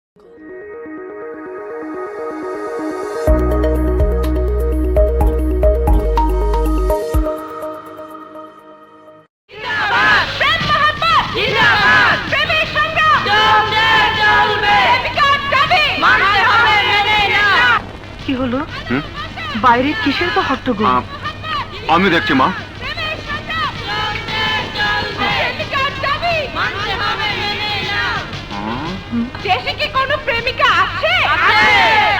কি হলো? বাইরে কিসের তো হট্টগোল? আমি দেখছি মা। দেশে কি কোনো প্রেমিকা আছে?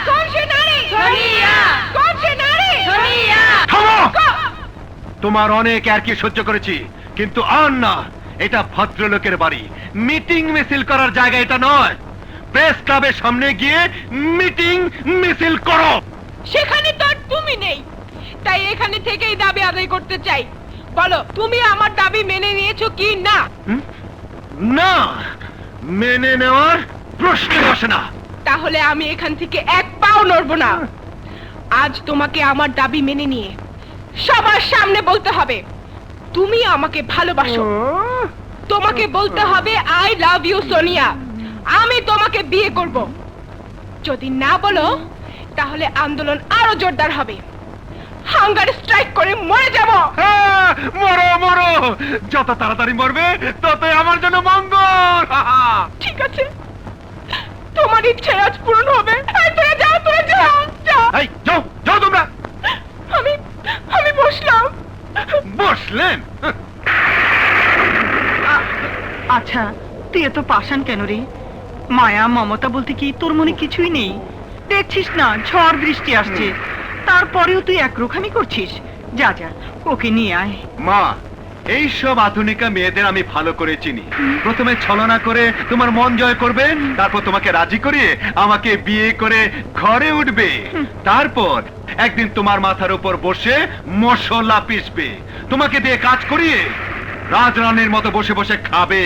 কোন সে নারী? সোনিয়া। কোন সে নারী? সোনিয়া। থামো! তোমার অনেক আর কি সহ্য করেছি, কিন্তু আর না। এটা ভদ্রলোকের বাড়ি, মিটিং মিছিল করার জায়গা এটা নয়। প্রেস ক্লাবের সামনে গিয়ে মিটিং মিছিল করো। সেখানে তো তুমি নেই, তাই এখানে থেকেই দাবি আদায় করতে চাই। বলো, তুমি আমার দাবি মেনে নিয়েছো কি না? না, মেনে নেওয়ার প্রশ্ন আসে না। তাহলে আমি এখান থেকে এক পাও নড়বো না। আজ তোমাকে আমার দাবি মেনে নিয়ে সবার সামনে বলতে হবে তুমি আমাকে ভালোবাসো। তোমাকে বলতে হবে আই লাভ ইউ সোনিয়া। আমি তোমাকে বিয়ে করব। যদি না বলো তাহলে আন্দোলন আরো জোরদার হবে। হাঙ্গার স্ট্রাইক করে মরে যাব। মরো মরো, যত তাড়াতাড়ি মরবে ততই আমার জন্য মঙ্গল। ঠিক আছে, তোমার ইচ্ছে আজ পূরণ হবে। তোরা যাও, তোরা যাও, যাও। এই যাও যাও তোমরা। আমি বসলাম। বসলেন? আচ্ছা, তুই এত পাষাণ কেন রে? মায়া মমতা বলতে কি তোর মনে কিছুই নেই? দেখছিস না ঝড় বৃষ্টি আসছে, তারপরেও তুই একরোখামি করছিস। যা যা, ওকে নিয়ে আয়। মা, এইসব আধুনিকা মেয়েদের আমি ভালো করে চিনি। প্রথমে ছলনা করে তোমার মন জয় করবে, তারপর তোমাকে রাজি করিয়ে আমাকে বিয়ে করে ঘরে উঠবে। তারপর একদিন তোমার মাথার উপর বসে মশলা পিষবে, তোমাকে দিয়ে কাজ করিয়ে রাজরানীর মতো বসে বসে খাবে।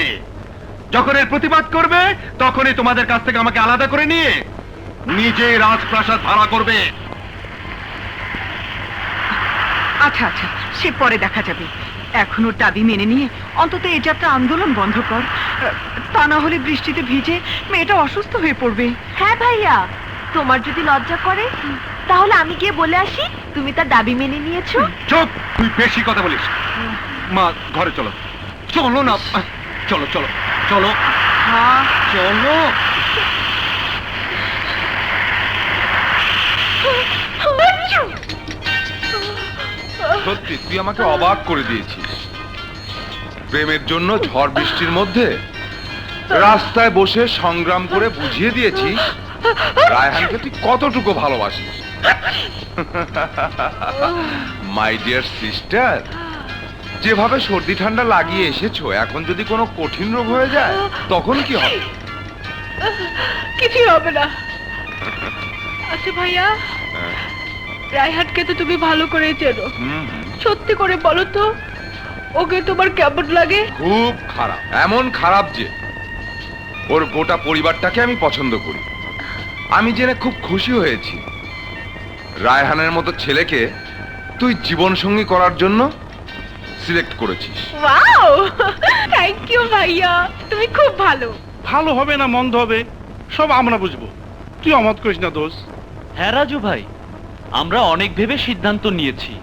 যখন এর প্রতিবাদ করবে তখনই তোমাদের কাছ থেকে আমাকে আলাদা করে নিয়ে নিজে রাজপ্রাসাদ ভাড়া করবে। আচ্ছা আচ্ছা, সে পরে দেখা যাবে। এখন ওর দাবি মেনে নিয়ে অন্তত এই যাত্রা আন্দোলন বন্ধ কর। তা না হলে বৃষ্টিতে ভিজে মেয়েটা অসুস্থ হয়ে পড়বে। হ্যাঁ ভাইয়া, তোমার যদি লজ্জা করে তাহলে আমি গিয়ে বলে আসি তুমি তার দাবি মেনে নিয়েছো। চুপ, তুই বেশি কথা বলিস। মা, ঘরে চলো। চলো না, চলো চলো চলো। হ্যাঁ চলো। সত্যি তুই আমাকে অবাক করে দিয়েছিস। প্রেমের জন্য ঝড় বৃষ্টির মধ্যে রাস্তায় বসে সংগ্রাম করে বুঝিয়ে দিয়েছিস রায়হানকে তুই কতটুকু ভালোবাসিস। মাই ডিয়ার সিস্টার, যেভাবে সর্দি ঠান্ডা লাগিয়ে এসেছো, এখন যদি কোনো কঠিন রোগ হয়ে যায় তখন কি হবে? কিছুই হবে না। আচ্ছা ভাইয়া, রায়হানকে তো তুমি ভালো করে চেনো, সত্যি করে বলো তো ওকে তোমার কেমন লাগে? খুব খারাপ, এমন খারাপ যে ওর গোটা পরিবারটাকে আমি পছন্দ করি। আমি জেনে খুব খুশি হয়েছি রায়হানের মতো ছেলেকে তুই জীবন সঙ্গী করার জন্য সিলেক্ট করেছিস। ওয়াও, থ্যাংক ইউ ভাইয়া, তুমি খুব ভালো। ভালো হবে না মন্দ হবে সব আমরা বুঝবো, তুই অমত করিস না দোষ। হ্যাঁ রাজু ভাই, আমরা অনেক ভেবে সিদ্ধান্ত নিয়েছি।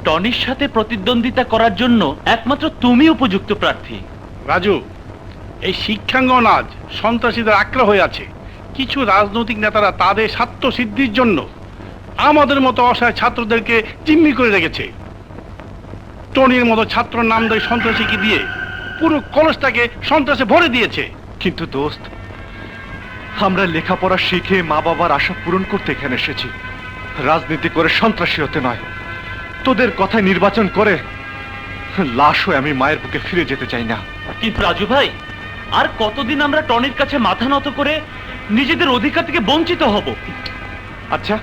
টনির সাথে প্রতিদ্বন্দ্বিতা করার জন্য একমাত্র তুমি উপযুক্ত প্রার্থী। রাজু, এই শিক্ষাঙ্গন আজ সন্ত্রাসীদের আক্রা হয়ে আছে। কিছু রাজনৈতিক নেতারা তাদের স্বার্থ সিদ্ধির জন্য আমাদের মতো অসহায় ছাত্রদেরকে জিম্মি করে রেখেছে। টনির মতো ছাত্র নামদারি সন্ত্রাসীকে দিয়ে পুরো কলেজটাকে সন্ত্রাসে ভরে দিয়েছে। কিন্তু দোস্ত, আমরা লেখাপড়া শিখে মা বাবার আশা পূরণ করতে এখানে এসেছি, রাজনীতি করে সন্ত্রাসী হতে নয়। তোদের কথায় নির্বাচন করে লাশ হয়ে আমি মায়ের বুকে ফিরে যেতে চাই না। কিন্তু রাজু ভাই, আর কতদিন আমরা টনির কাছে মাথা নত করে নিজেদের অধিকার থেকে বঞ্চিত হব? আচ্ছা,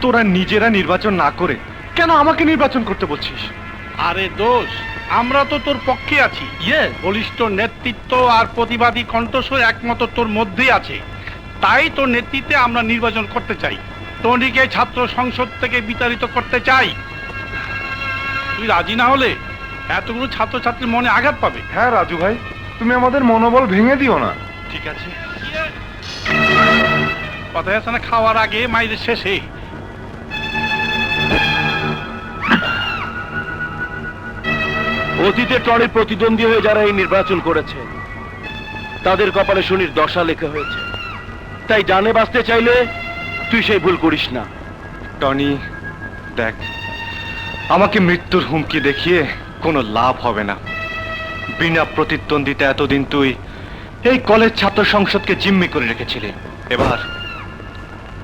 তোরা নিজেরা নির্বাচন না করে কেন আমাকে নির্বাচন করতে বলছিস? আরে দোষ, আমরা তো তোর পক্ষে আছি। Yes. বলিষ্ঠ নেতৃত্ব আর প্রতিবাদী কণ্ঠস্বর একমাত্র তোর মধ্যেই আছে। তাই তোর নেতৃত্বে আমরা নির্বাচন করতে চাই, টনিকে ছাত্র সংসদ থেকে বিতাড়িত করতে চাই। তুই রাজি না হলে এতগুলো ছাত্রছাত্রীর মনে আঘাত পাবে। হ্যাঁ রাজু ভাই, তুমি আমাদের মনোবল ভেঙে দিও না। ঠিক আছে। কথা আছে না, খাওয়ার আগে মাইরের শেষে। অতীতে টনির প্রতিদ্বন্দ্বী হয়ে যারা এই নির্বাচন করেছে তাদের কপালে শনির দশা লেখা হয়েছে। তাই জানে বাঁচতে চাইলে তুই সেই ভুল করিস না। টনি দেখ, আমাকে মৃত্যুর হুমকি দেখিয়ে কোনো লাভ হবে না। বিনা প্রতিদ্বন্দ্বিতা এতদিন তুই এই কলেজ ছাত্র সংসদকে জিম্মি করে রেখেছিলি। এবার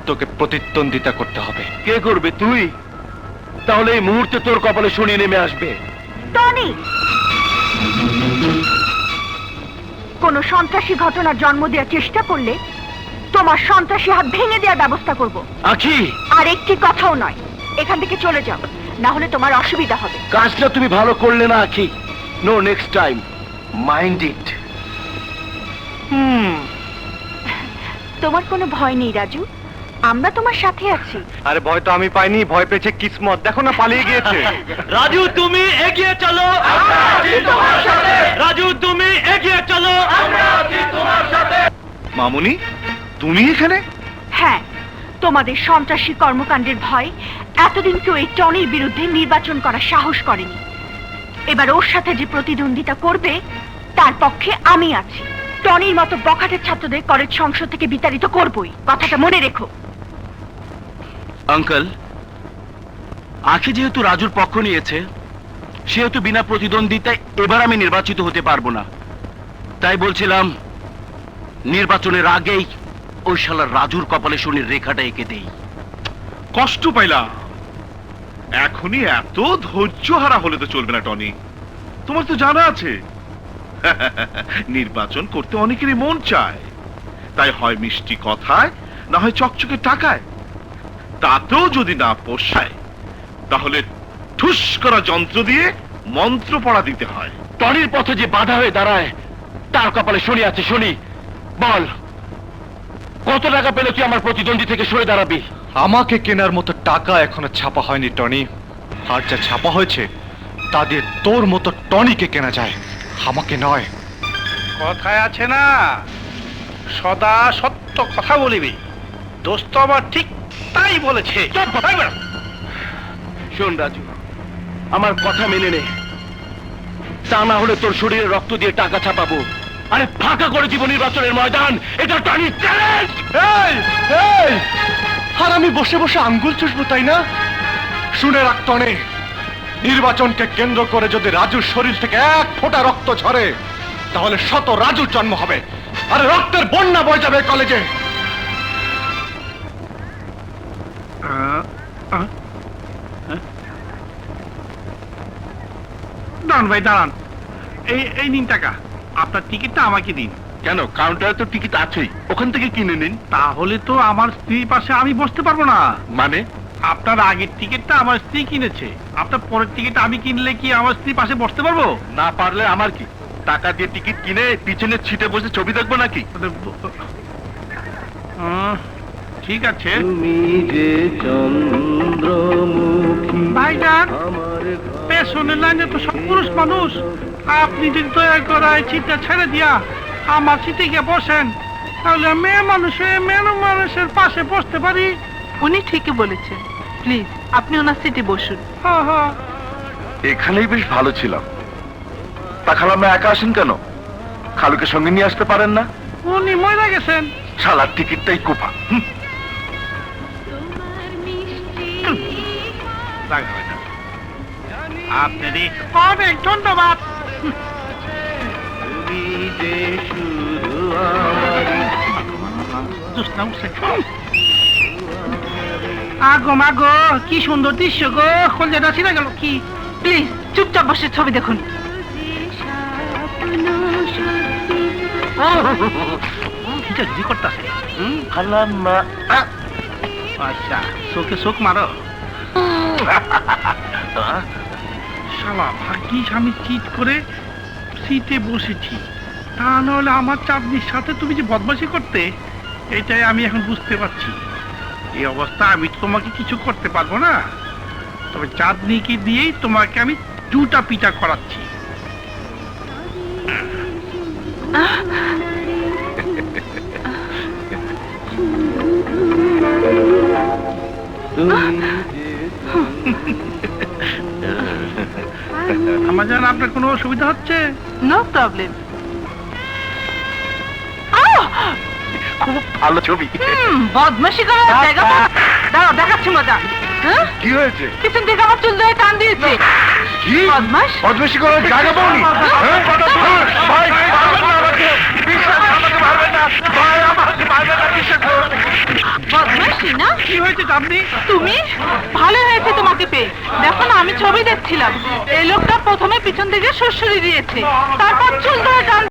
তোকে প্রতিদ্বন্দ্বিতা করতে হবে। কে করবে? তুই? তাহলে এই মুহূর্তে তোর কপালে শনি নেমে আসবে। টনি, কোন সন্ত্রাসী ঘটনার জন্ম দেওয়ার চেষ্টা করলে তোমার সন্ত্রাসী হাত ভেঙে দেওয়ার ব্যবস্থা করব। আখি, আর একটি কথাও নয়, এখান থেকে চলে যাও, না হলে তোমার অসুবিধা হবে। কাজটা তুমি ভালো করলে না আখি। No next time, mind it. তোমার কোনো ভয় নেই রাজু, আমরা তোমার সাথে আছি। আরে ভয় তো আমি পাইনি, ভয় পেয়েছে কিসমত। দেখো না, পালিয়ে গিয়েছে। রাজু তুমি এগিয়ে চলো, রাজু তুমি এগিয়ে চলো। মামুনি, তুমি এখানে? হ্যাঁ, তোমাদের সন্ত্রাসী কর্মকাণ্ডের ভয় এতদিন কেউ এই টনির বিরুদ্ধে নির্বাচন করার সাহস করেনি। এবার ওর সাথে যে প্রতিদ্বন্দ্বিতা করবে তার পক্ষে আমি আছি। টনির মতো বখাটের ছাত্রদের কলেজ সংসদ থেকে বিতাড়িত করবই, কথাটা মনে রেখো। আঙ্কেল, আখি যেহেতু রাজুর পক্ষ নিয়েছে সেহেতু বিনা প্রতিদ্বন্দ্বিতায় এবার আমি নির্বাচিত হতে পারবো না। তাই বলছিলাম নির্বাচনের আগেই ওই শালার রাজুর কপালে শনির রেখাটা এঁকে দেই। কষ্ট পাইলাম। এখনই এত ধৈর্য হারা হলে তো চলবে না টনি। তোমার তো জানা আছে নির্বাচন করতে অনেকেরই মন চায়, তাই হয় মিষ্টি কথায়, না হয় চকচকে টাকায়। তাতেও যদি না পোষায় তাহলে ঠুস করা যন্ত্র দিয়ে মন্ত্র পড়া দিতে হয়। টনির পথে যে বাধা হয়ে দাঁড়ায় তার কপালে শনি আছে। শনি, বল কত টাকা পেলে তুই আমার প্রতিদ্বন্দ্বী থেকে সরে দাঁড়াবি? আমাকে কেনার মতো টাকা এখনো ছাপা হয়নি টনি। আর যা ছাপা হয়েছে তা দিয়ে তোর মতো টনিকে কেনা যায়, আমাকে নয়। কথায় আছে না, সদা সত্য কথা বলিবি। দোস্ত আমার ঠিক তাই বলেছে। শোন রাজু, আমার কথা মেনে নে, তা না হলে তোর শরীরে রক্ত দিয়ে টাকা ছাপাবো। আরে ফাঁকা করে দিব নির্বাচনের ময়দান, এটা টনির চ্যালেঞ্জ। আর আমি বসে বসে আঙ্গুল চুষবো, তাই না? শুনে রাখ টনি, নির্বাচনকে কেন্দ্র করে যদি রাজুর শরীর থেকে এক ফোঁটা রক্ত ঝরে তাহলে শত রাজুর জন্ম হবে, আর রক্তের বন্যা বয়ে যাবে কলেজে। দাঁড়ান ভাই, দাঁড়ান। এই নিন টাকা, আপনার টিকিটটা আমাকে দিন। কেন? কাউন্টারে তো টিকিট আছেই, ওখান থেকে কিনে নিন। তাহলে তো আমার স্ত্রীর পাশে আমি বসতে পারবো না। মানে? আপনার আগের টিকিটটা আমার স্ত্রী কিনেছে, আপনার পরের টিকিট আমি কিনলে কি আমার স্ত্রীর পাশে বসতে পারবো? না পারলে আমার কি? টাকা দিয়ে টিকিট কিনে পিছনের সিটে বসে ছবি দেখবো নাকি? ঠিক আছে ভাইজান, পেছনের লাইনে তো সব পুরুষ মানুষ। আপনি যদি দয়া করে সিটটা ছেড়ে দিয়া আমার সিটে গিয়ে বসেন, তাহলে মেয়ে মানুষের পাশে বসতে পারি। উনি ঠিকই বলেছেন, প্লিজ আপনি ওনার সিটে বসুন। হ্যাঁ হ্যাঁ, এখানেই বেশ ভালো ছিলাম। তা খালাম্মা একা আসেন কেন? খালুকে সঙ্গে নিয়ে আসতে পারেন না? উনি মরে গেছেন। শালার টিকিটটাই কোপা। আপনারই অনেক ধন্যবাদ। আগো মাগো, কি সুন্দর দৃশ্য গো, কলজাটা ছিঁড়ে গেল। কি, প্লিজ চুপচাপ বসে ছবি দেখুন। জি করতেছে। আচ্ছা, চোখে চোখ মারো। শালা ভাগ্যিস আমি চিট করে সিটে বসেছি, তা নাহলে আমার চাঁদনির সাথে তুমি যে বদমাশি করতে, এটাই আমি এখন বুঝতে পারছি। এই অবস্থা আমি তো তোমাকে কিছু করতে পারবো না, তবে চাঁদনিকে দিয়েই তোমাকে আমি দুটা পিঠা করাচ্ছি। আমার জান আপনার কোনো অসুবিধা হচ্ছে? No problem. খুব ভালো ছবি। বদমাশি করার জায়গা পাও? দাঁড়াও, দেখাচ্ছি মজা। হ্যাঁ, কি হয়েছে? পিছন থেকে আমার চুল ধরে টান দিয়েছে। কি বদমাশ। বদমাশি করার জায়গা পাওনি? হ্যাঁ? ভাই, বদমাশি না? কি হয়েছে চাঁদনি? তুমি? ভালো হয়েছে তোমাকে পেয়ে। দেখো না, আমি ছবি দেখছিলাম। এই লোকটা প্রথমে পিছন থেকে সুড়সুড়ি দিয়েছে, তারপর চুল ধরে টান